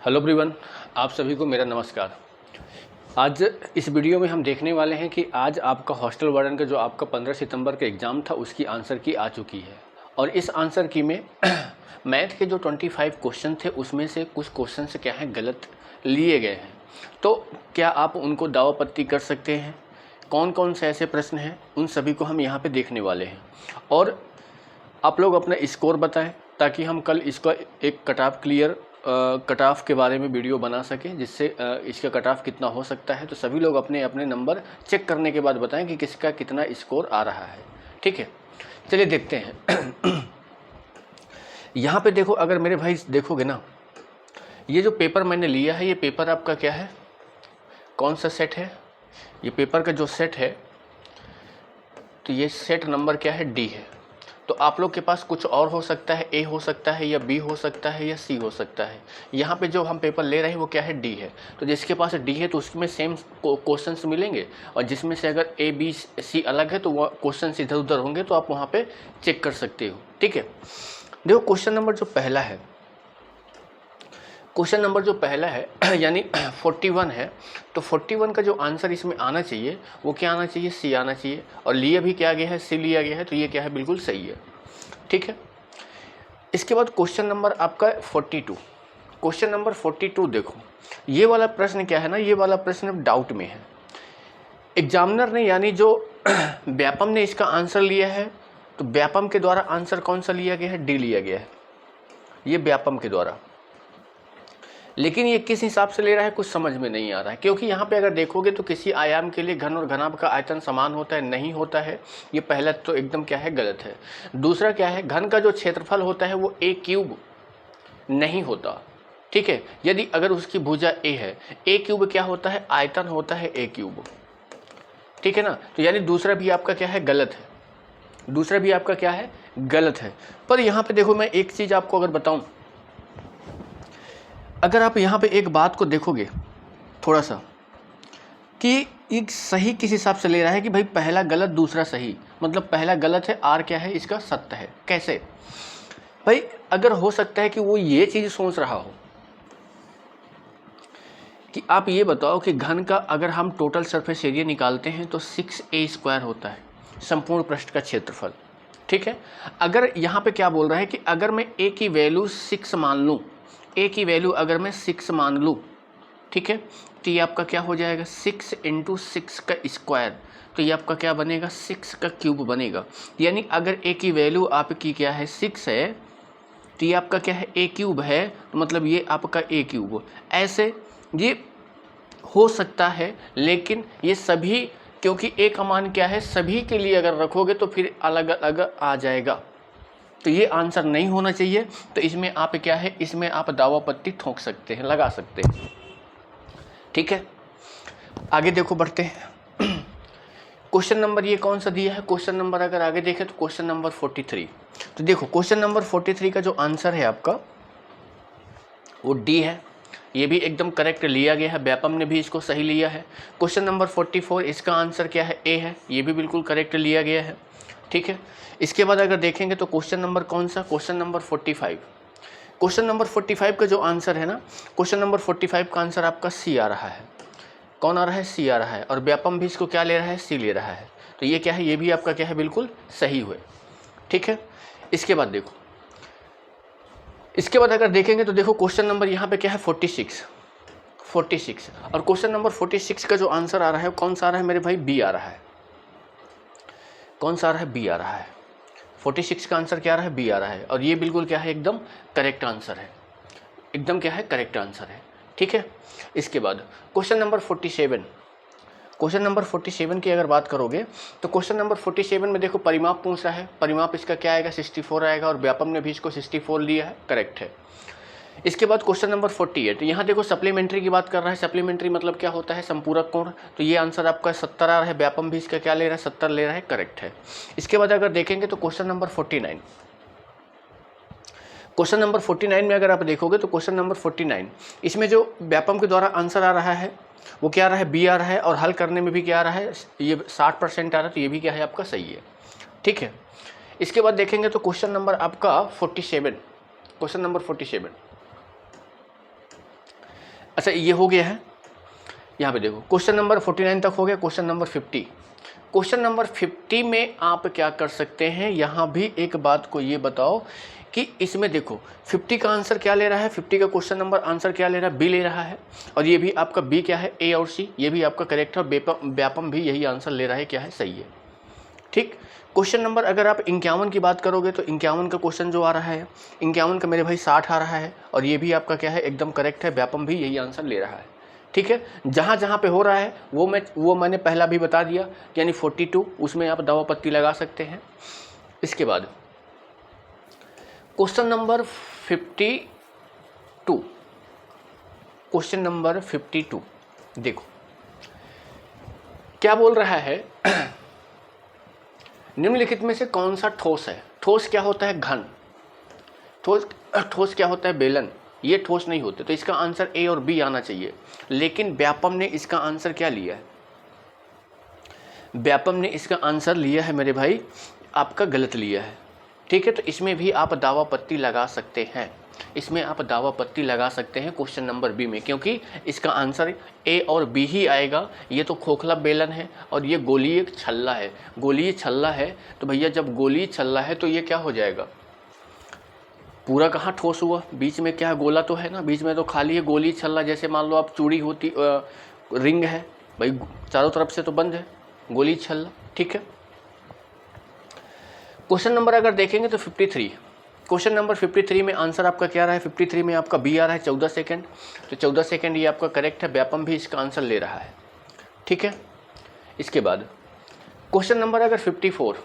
Hello everyone, आप सभी को मेरा नमस्कार। आज इस वीडियो में हम देखने वाले हैं कि आज आपका हॉस्टल वार्डन का जो आपका 15 सितंबर का एग्ज़ाम था उसकी आंसर की आ चुकी है। और इस आंसर की में मैथ के जो 25 क्वेश्चन थे उसमें से कुछ क्वेश्चन से क्या है गलत लिए गए हैं। तो क्या आप उनको दावापत्ती कर सकते हैं? कौन कौन से ऐसे प्रश्न हैं उन सभी को हम यहाँ पर देखने वाले हैं। और आप लोग अपना स्कोर बताएं ताकि हम कल इसका एक कट ऑफ के बारे में वीडियो बना सकें, जिससे इसका कट ऑफ कितना हो सकता है। तो सभी लोग अपने अपने नंबर चेक करने के बाद बताएं कि किसका कितना स्कोर आ रहा है। ठीक है, चलिए देखते हैं। यहाँ पे देखो, अगर मेरे भाई देखोगे ना, ये जो पेपर मैंने लिया है, ये पेपर आपका क्या है, कौन सा सेट है? ये पेपर का जो सेट है, तो ये सेट नंबर क्या है, डी है। तो आप लोग के पास कुछ और हो सकता है, ए हो सकता है या बी हो सकता है या सी हो सकता है। यहाँ पे जो हम पेपर ले रहे हैं वो क्या है, डी है। तो जिसके पास डी है तो उसमें सेम क्वेश्चंस मिलेंगे, और जिसमें से अगर ए बी सी अलग है तो वह क्वेश्चंस इधर उधर होंगे, तो आप वहाँ पे चेक कर सकते हो। ठीक है, देखो क्वेश्चन नंबर जो पहला है, क्वेश्चन नंबर जो पहला है यानी 41 है। तो 41 का जो आंसर इसमें आना चाहिए वो क्या आना चाहिए, सी आना चाहिए। और लिया भी क्या गया है, सी लिया गया है, तो ये क्या है, बिल्कुल सही है। ठीक है, इसके बाद क्वेश्चन नंबर आपका 42। क्वेश्चन नंबर 42 देखो, ये वाला प्रश्न क्या है ना, ये वाला प्रश्न डाउट में है। एग्जामिनर ने यानी जो व्यापम ने इसका आंसर लिया है, तो व्यापम के द्वारा आंसर कौन सा लिया गया है, डी लिया गया है, ये व्यापम के द्वारा। लेकिन ये किस हिसाब से ले रहा है कुछ समझ में नहीं आ रहा है, क्योंकि यहाँ पे अगर देखोगे तो किसी आयाम के लिए घन और घनाभ का आयतन समान होता है, नहीं होता है। ये पहला तो एकदम क्या है, गलत है। दूसरा क्या है, घन का जो क्षेत्रफल होता है वो ए क्यूब नहीं होता। ठीक है, यदि अगर उसकी भुजा ए है, ए क्यूब क्या होता है, आयतन होता है ए क्यूब। ठीक है ना, तो यानी दूसरा भी आपका क्या है, गलत है। दूसरा भी आपका क्या है, गलत है। पर यहाँ पे देखो, मैं एक चीज आपको अगर बताऊं, अगर आप यहाँ पे एक बात को देखोगे थोड़ा सा, कि एक सही किस हिसाब से ले रहा है कि भाई पहला गलत दूसरा सही, मतलब पहला गलत है, आर क्या है, इसका सत्य है। कैसे भाई? अगर हो सकता है कि वो ये चीज सोच रहा हो कि आप ये बताओ कि घन का अगर हम टोटल सरफेस एरिया निकालते हैं तो 6a² होता है, संपूर्ण पृष्ठ का क्षेत्रफल। ठीक है, अगर यहाँ पे क्या बोल रहा है कि अगर मैं a की वैल्यू 6 मान लूँ, a की वैल्यू अगर मैं 6 मान लूँ, ठीक है, तो ये आपका क्या हो जाएगा, 6 × 6 का स्क्वायर, तो ये आपका क्या बनेगा, 6 का क्यूब बनेगा। यानी अगर a की वैल्यू आपकी क्या है, 6 है, तो ये आपका क्या है, a क्यूब है, तो मतलब ये आपका a क्यूब। ऐसे ये हो सकता है, लेकिन ये सभी, क्योंकि a का मान क्या है, सभी के लिए अगर रखोगे तो फिर अलग अलग आ जाएगा, तो ये आंसर नहीं होना चाहिए। तो इसमें आप क्या है, इसमें आप दावापत्ती ठोक सकते हैं, लगा सकते हैं। ठीक है, आगे देखो, बढ़ते हैं। क्वेश्चन नंबर ये कौन सा दिया है, क्वेश्चन नंबर अगर आगे देखें तो क्वेश्चन नंबर 43। तो देखो क्वेश्चन नंबर 43 का जो आंसर है आपका वो डी है। ये भी एकदम करेक्ट लिया गया है, व्यापम ने भी इसको सही लिया है। क्वेश्चन नंबर 44, इसका आंसर क्या है, ए है, ये भी बिल्कुल करेक्ट लिया गया है। ठीक है, इसके बाद अगर देखेंगे तो क्वेश्चन नंबर कौन सा, क्वेश्चन नंबर 45। क्वेश्चन नंबर 45 का जो आंसर है ना, क्वेश्चन नंबर 45 का आंसर आपका सी आ रहा है। कौन आ रहा है, सी आ रहा है, और व्यापम भी इसको क्या ले रहा है, सी ले रहा है। तो ये क्या है, ये भी आपका क्या है, बिल्कुल सही हुए। ठीक है, इसके बाद देखो, इसके बाद अगर देखेंगे तो देखो क्वेश्चन नंबर यहाँ पे क्या है, 46। और क्वेश्चन नंबर 46 का जो आंसर आ रहा है कौन सा आ रहा है मेरे भाई, बी आ रहा है। कौन सा आ रहा है, बी आ रहा है। 46 का आंसर क्या आ रहा है, बी आ रहा है, और ये बिल्कुल क्या है, एकदम करेक्ट आंसर है, एकदम क्या है, करेक्ट आंसर है। ठीक है, इसके बाद क्वेश्चन नंबर 47। क्वेश्चन नंबर 47 की अगर बात करोगे तो क्वेश्चन नंबर 47 में देखो परिमाप पूछ रहा है, परिमाप इसका क्या आएगा, 64 आएगा, और व्यापम ने भी इसको 64 लिया है, करेक्ट है। इसके बाद क्वेश्चन नंबर 48, यहाँ देखो सप्लीमेंट्री की बात कर रहा है। सप्लीमेंट्री मतलब क्या होता है, संपूरक कोण, तो ये आंसर आपका 70 आ रहा है, व्यापम भी इसका क्या ले रहा है, 70 ले रहा है, करेक्ट है। इसके बाद अगर देखेंगे तो क्वेश्चन नंबर 49। क्वेश्चन नंबर 49 में अगर आप देखोगे तो क्वेश्चन नंबर 49, इसमें जो व्यापम के द्वारा आंसर आ रहा है वो क्या आ रहा है, बी आ रहा है, और हल करने में भी क्या आ रहा है, ये 60% आ रहा है, तो ये भी क्या है, आपका सही है। ठीक है, इसके बाद देखेंगे तो क्वेश्चन नंबर आपका 47, क्वेश्चन नंबर 47। अच्छा ये हो गया है, यहाँ पे देखो क्वेश्चन नंबर 49 तक हो गया। क्वेश्चन नंबर 50, क्वेश्चन नंबर 50 में आप क्या कर सकते हैं, यहाँ भी एक बात को ये बताओ कि इसमें देखो 50 का आंसर क्या ले रहा है, 50 का क्वेश्चन नंबर आंसर क्या ले रहा है, बी ले रहा है, और ये भी आपका बी क्या है, ए और सी, ये भी आपका करेक्ट है, और व्यापम भी यही आंसर ले रहा है, क्या है, सही है। ठीक, क्वेश्चन नंबर अगर आप 51 की बात करोगे तो 51 का क्वेश्चन जो आ रहा है, 51 का मेरे भाई 60 आ रहा है, और ये भी आपका क्या है, एकदम करेक्ट है, व्यापम भी यही आंसर ले रहा है। ठीक है, जहाँ जहाँ पे हो रहा है वो मैंने पहला भी बता दिया, यानी 42 उसमें आप दावा पत्ती लगा सकते हैं। इसके बाद क्वेश्चन नंबर 52, क्वेश्चन नंबर 52 देखो क्या बोल रहा है, निम्नलिखित में से कौन सा ठोस है। ठोस क्या होता है, घन। ठोस क्या होता है, बेलन। ये ठोस नहीं होते, तो इसका आंसर ए और बी आना चाहिए, लेकिन व्यापम ने इसका आंसर क्या लिया है, व्यापम ने इसका आंसर लिया है मेरे भाई आपका गलत लिया है। ठीक है, तो इसमें भी आप दावा पत्ती लगा सकते हैं, इसमें आप दावा पत्ती लगा सकते हैं क्वेश्चन नंबर बी में, क्योंकि इसका आंसर ए और बी ही आएगा। ये तो खोखला बेलन है और ये गोलीय छल्ला है, गोलीय छल्ला है, तो भैया जब गोलीय छल्ला है तो ये क्या हो जाएगा, पूरा कहाँ ठोस हुआ, बीच में क्या गोला तो है ना, बीच में तो खाली है गोली छल्ला। जैसे मान लो आप चूड़ी होती रिंग है भाई, चारों तरफ से तो बंद है, गोली छल्ला। ठीक है, क्वेश्चन नंबर अगर देखेंगे तो 53, क्वेश्चन नंबर 53 में आंसर आपका क्या रहा है, 53 में आपका बी आ रहा है 14 सेकंड, तो 14 सेकंड ये आपका करेक्ट है, व्यापम भी इसका आंसर ले रहा है। ठीक है, इसके बाद क्वेश्चन नंबर अगर 54,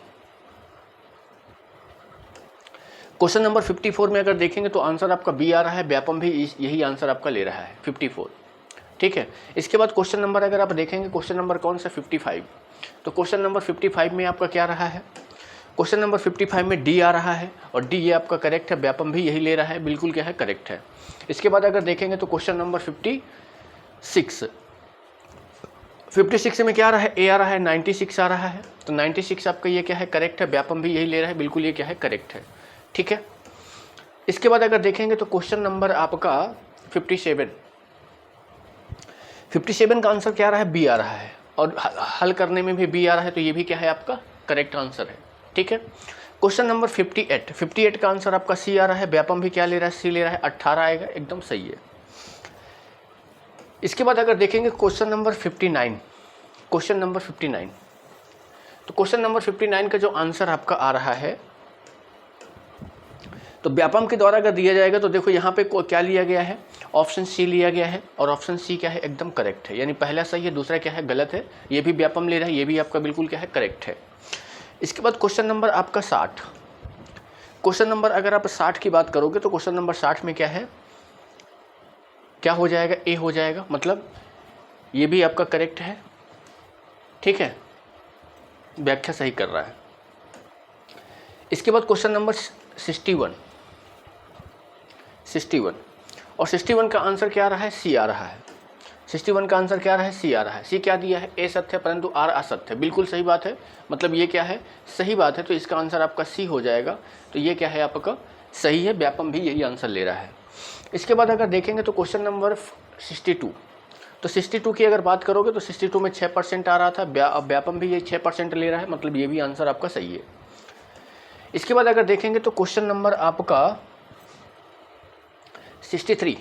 क्वेश्चन नंबर 54 में अगर देखेंगे तो आंसर आपका बी आ रहा है, व्यापम भी यही आंसर आपका ले रहा है 54। ठीक है, इसके बाद क्वेश्चन नंबर अगर आप देखेंगे, क्वेश्चन नंबर कौन सा 55, तो क्वेश्चन नंबर 55 में आपका क्या रहा है, क्वेश्चन नंबर 55 में डी आ रहा है, और डी ये आपका करेक्ट है, व्यापम भी यही ले रहा है, बिल्कुल क्या है, करेक्ट है। इसके बाद अगर देखेंगे तो क्वेश्चन नंबर 56 में क्या आ रहा है, ए आ रहा है, 96 आ रहा है, तो 96 आपका ये क्या है, करेक्ट है, व्यापम भी यही ले रहा है, बिल्कुल ये क्या है, करेक्ट है। ठीक है, इसके बाद अगर देखेंगे तो क्वेश्चन नंबर आपका 57 का आंसर क्या आ रहा है, बी आ रहा है, और हल करने में भी बी आ रहा है, तो ये भी क्या है, आपका करेक्ट आंसर है। ठीक है, क्वेश्चन नंबर 58 का आंसर आपका सी आ रहा है, व्यापम भी क्या ले रहा है, सी ले रहा है, 18 आएगा, एकदम सही है। इसके बाद अगर देखेंगे क्वेश्चन नंबर 59, क्वेश्चन नंबर 59, तो क्वेश्चन नंबर 59 का जो आंसर आपका आ रहा है, तो व्यापम के द्वारा अगर दिया जाएगा तो देखो यहाँ पे क्या लिया गया है, ऑप्शन सी लिया गया है, और ऑप्शन सी क्या है, एकदम करेक्ट है, यानी पहला सही है, दूसरा क्या है, गलत है, ये भी व्यापम ले रहा है, ये भी आपका बिल्कुल क्या है, करेक्ट है। इसके बाद क्वेश्चन नंबर आपका 60, क्वेश्चन नंबर अगर आप 60 की बात करोगे तो क्वेश्चन नंबर 60 में क्या है, क्या हो जाएगा, ए हो जाएगा, मतलब ये भी आपका करेक्ट है। ठीक है, व्याख्या सही कर रहा है। इसके बाद क्वेश्चन नंबर 61, और 61 का आंसर क्या आ रहा है, सी आ रहा है, 61 का आंसर क्या आ रहा है, सी आ रहा है। सी क्या दिया है, ए सत्य है परंतु आर असत्य है, बिल्कुल सही बात है, मतलब ये क्या है, सही बात है, तो इसका आंसर आपका सी हो जाएगा, तो ये क्या है, आपका सही है, व्यापम भी यही आंसर ले रहा है। इसके बाद अगर देखेंगे तो क्वेश्चन नंबर 62, तो 62 की अगर बात करोगे तो 62 में 6% आ रहा था, व्यापम भी ये 6% ले रहा है, मतलब ये भी आंसर आपका सही है। इसके बाद अगर देखेंगे तो क्वेश्चन नंबर आपका 63,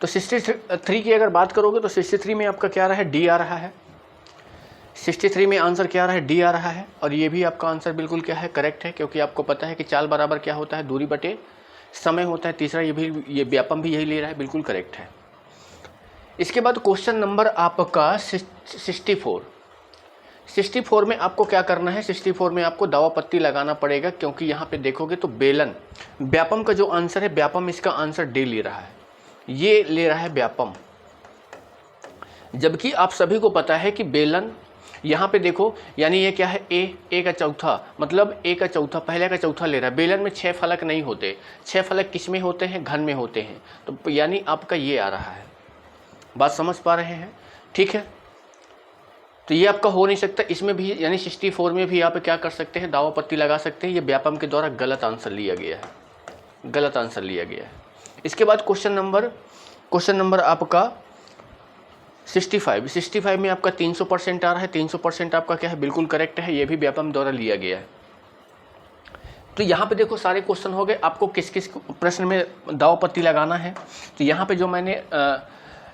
तो 63 की अगर बात करोगे तो 63 में आपका क्या रहा है, डी आ रहा है, 63 में आंसर क्या आ रहा है, डी आ रहा है, और ये भी आपका आंसर बिल्कुल क्या है, करेक्ट है, क्योंकि आपको पता है कि चाल बराबर क्या होता है, दूरी बटे समय होता है। तीसरा ये व्यापम भी यही ले रहा है, बिल्कुल करेक्ट है। इसके बाद क्वेश्चन नंबर आपका 64 में आपको क्या करना है, 64 में आपको दावा पत्ती लगाना पड़ेगा, क्योंकि यहाँ पे देखोगे तो बेलन, व्यापम का जो आंसर है, व्यापम इसका आंसर डी ले रहा है, ये ले रहा है व्यापम, जबकि आप सभी को पता है कि बेलन यहाँ पे देखो, यानी ये क्या है, ए का चौथा, मतलब ए का चौथा, पहले का चौथा ले रहा है। बेलन में 6 फलक नहीं होते, 6 फलक किस में होते हैं, घन में होते हैं, तो यानी आपका ये आ रहा है, बात समझ पा रहे हैं। ठीक है, तो ये आपका हो नहीं सकता, इसमें भी यानी 64 में भी आप क्या कर सकते हैं, दावा पत्ती लगा सकते हैं, ये व्यापम के द्वारा गलत आंसर लिया गया है, गलत आंसर लिया गया है। इसके बाद क्वेश्चन क्वेश्चन नंबर आपका 65 में आपका 300% आ रहा है, 300% आपका क्या है, बिल्कुल करेक्ट है, ये भी व्यापम द्वारा लिया गया है। तो यहाँ पे देखो सारे क्वेश्चन हो गए, आपको किस किस प्रश्न में दाव पत्ती लगाना है। तो यहाँ पे जो मैंने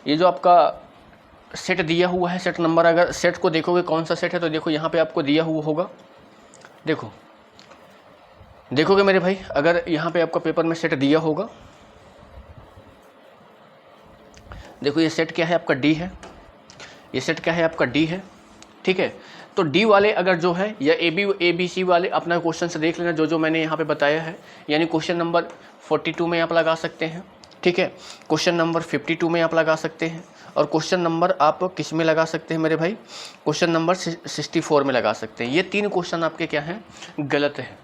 ये जो आपका सेट दिया हुआ है, सेट नंबर, अगर सेट को देखोगे कौन सा सेट है, तो देखो यहाँ पे आपको दिया हुआ होगा, देखोगे मेरे भाई, अगर यहाँ पे आपका पेपर में सेट दिया होगा, देखो ये सेट क्या है आपका डी है, ये सेट क्या है आपका डी है, ठीक है। तो डी वाले अगर जो है, या ए बी सी वाले अपना क्वेश्चन से देख लेना, जो जो मैंने यहाँ पे बताया है, यानी क्वेश्चन नंबर 42 में आप लगा सकते हैं, ठीक है, क्वेश्चन नंबर 52 में आप लगा सकते हैं, और क्वेश्चन नंबर आप किस में लगा सकते हैं मेरे भाई, क्वेश्चन नंबर 64 में लगा सकते हैं। ये 3 क्वेश्चन आपके क्या हैं, गलत है,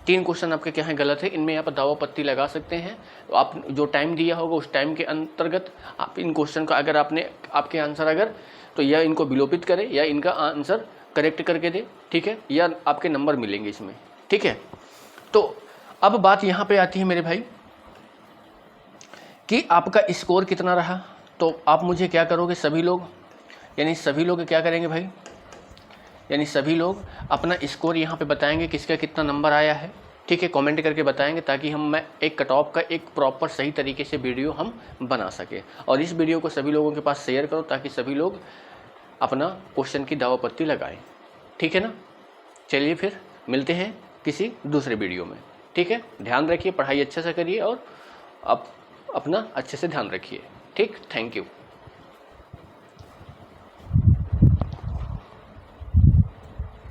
3 क्वेश्चन आपके क्या हैं, गलत है, इनमें आप दावा पत्ती लगा सकते हैं। तो आप जो टाइम दिया होगा उस टाइम के अंतर्गत आप इन क्वेश्चन का, अगर आपके आंसर अगर, तो या इनको विलोपित करें या इनका आंसर करेक्ट करके दे, ठीक है, या आपके नंबर मिलेंगे इसमें, ठीक है। तो अब बात यहाँ पे आती है मेरे भाई कि आपका स्कोर कितना रहा। तो आप मुझे क्या करोगे, सभी लोग, यानी सभी लोग क्या करेंगे भाई, यानी सभी लोग अपना स्कोर यहाँ पे बताएंगे, किसका कितना नंबर आया है, ठीक है, कमेंट करके बताएंगे, ताकि मैं एक कट ऑफ का एक प्रॉपर सही तरीके से वीडियो हम बना सकें। और इस वीडियो को सभी लोगों के पास शेयर करो, ताकि सभी लोग अपना क्वेश्चन की दावा पत्ती लगाएं, ठीक है ना। चलिए फिर मिलते हैं किसी दूसरे वीडियो में, ठीक है। ध्यान रखिए, पढ़ाई अच्छे से करिए और आप अपना अच्छे से ध्यान रखिए, ठीक। Thank you.